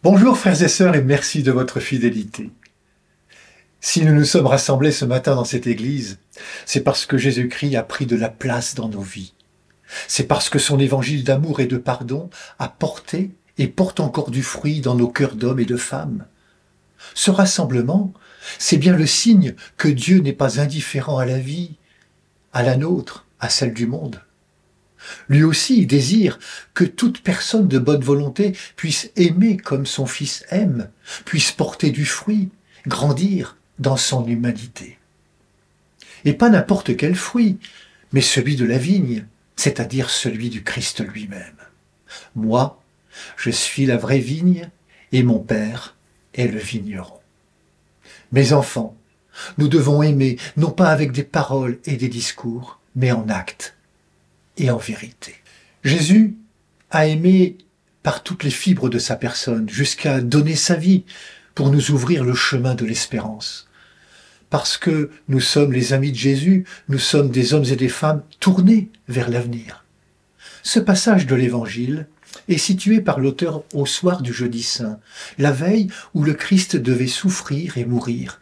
Bonjour frères et sœurs et merci de votre fidélité. Si nous nous sommes rassemblés ce matin dans cette église, c'est parce que Jésus-Christ a pris de la place dans nos vies. C'est parce que son évangile d'amour et de pardon a porté et porte encore du fruit dans nos cœurs d'hommes et de femmes. Ce rassemblement, c'est bien le signe que Dieu n'est pas indifférent à la vie, à la nôtre, à celle du monde. Lui aussi désire que toute personne de bonne volonté puisse aimer comme son Fils aime, puisse porter du fruit, grandir dans son humanité. Et pas n'importe quel fruit, mais celui de la vigne, c'est-à-dire celui du Christ lui-même. Moi, je suis la vraie vigne et mon Père est le vigneron. Mes enfants, nous devons aimer, non pas avec des paroles et des discours, mais en actes et en vérité. Jésus a aimé par toutes les fibres de sa personne, jusqu'à donner sa vie pour nous ouvrir le chemin de l'espérance. Parce que nous sommes les amis de Jésus, nous sommes des hommes et des femmes tournés vers l'avenir. Ce passage de l'Évangile est situé par l'auteur au soir du Jeudi Saint, la veille où le Christ devait souffrir et mourir.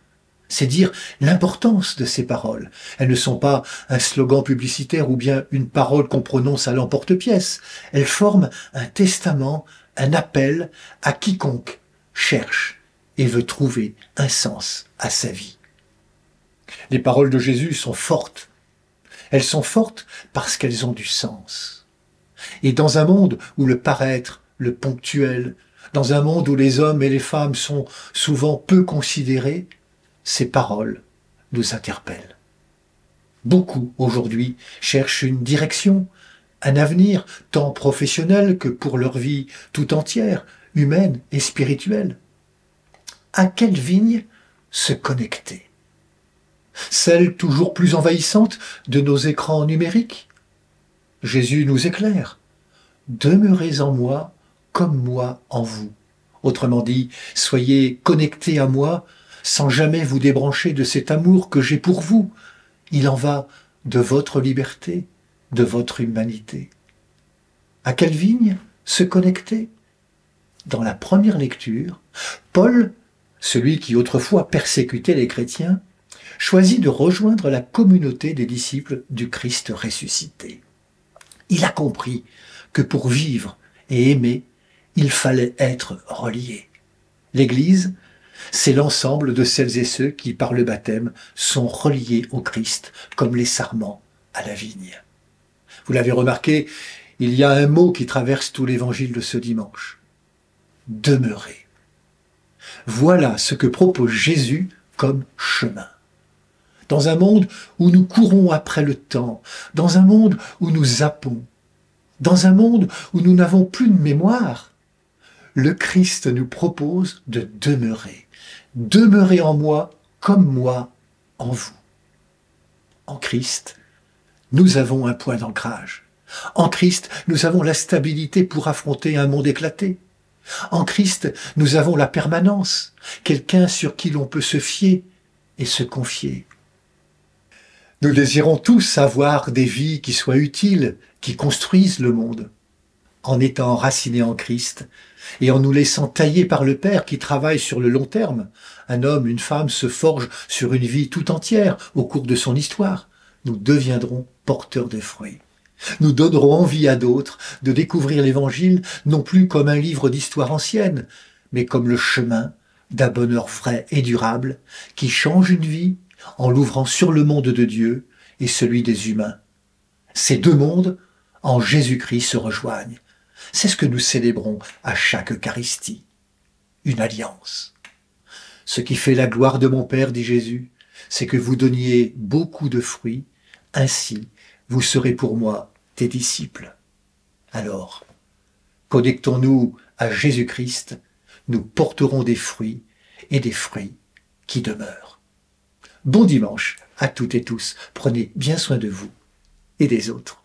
C'est dire l'importance de ces paroles. Elles ne sont pas un slogan publicitaire ou bien une parole qu'on prononce à l'emporte-pièce. Elles forment un testament, un appel à quiconque cherche et veut trouver un sens à sa vie. Les paroles de Jésus sont fortes. Elles sont fortes parce qu'elles ont du sens. Et dans un monde où le paraître, le ponctuel, dans un monde où les hommes et les femmes sont souvent peu considérés, ces paroles nous interpellent. Beaucoup, aujourd'hui, cherchent une direction, un avenir, tant professionnel que pour leur vie tout entière, humaine et spirituelle. À quelle vigne se connecter? Celle toujours plus envahissante de nos écrans numériques? Jésus nous éclaire. Demeurez en moi comme moi en vous. Autrement dit, soyez connectés à moi sans jamais vous débrancher de cet amour que j'ai pour vous. Il en va de votre liberté, de votre humanité. À quelle vigne se connecter? Dans la première lecture, Paul, celui qui autrefois persécutait les chrétiens, choisit de rejoindre la communauté des disciples du Christ ressuscité. Il a compris que pour vivre et aimer, il fallait être relié. L'Église, c'est l'ensemble de celles et ceux qui, par le baptême, sont reliés au Christ, comme les sarments à la vigne. Vous l'avez remarqué, il y a un mot qui traverse tout l'évangile de ce dimanche. Demeurer. Voilà ce que propose Jésus comme chemin. Dans un monde où nous courons après le temps, dans un monde où nous zappons, dans un monde où nous n'avons plus de mémoire, le Christ nous propose de demeurer. Demeurez en moi comme moi en vous. En Christ, nous avons un point d'ancrage. En Christ, nous avons la stabilité pour affronter un monde éclaté. En Christ, nous avons la permanence, quelqu'un sur qui l'on peut se fier et se confier. Nous désirons tous avoir des vies qui soient utiles, qui construisent le monde. En étant enracinés en Christ et en nous laissant tailler par le Père qui travaille sur le long terme. Un homme, une femme se forgent sur une vie tout entière au cours de son histoire. Nous deviendrons porteurs de fruits. Nous donnerons envie à d'autres de découvrir l'Évangile non plus comme un livre d'histoire ancienne, mais comme le chemin d'un bonheur vrai et durable qui change une vie en l'ouvrant sur le monde de Dieu et celui des humains. Ces deux mondes, en Jésus-Christ, se rejoignent. C'est ce que nous célébrons à chaque Eucharistie. Une alliance. Ce qui fait la gloire de mon Père, dit Jésus, c'est que vous donniez beaucoup de fruits, ainsi vous serez pour moi des disciples. Alors, connectons-nous à Jésus-Christ, nous porterons des fruits et des fruits qui demeurent. Bon dimanche à toutes et tous, prenez bien soin de vous et des autres.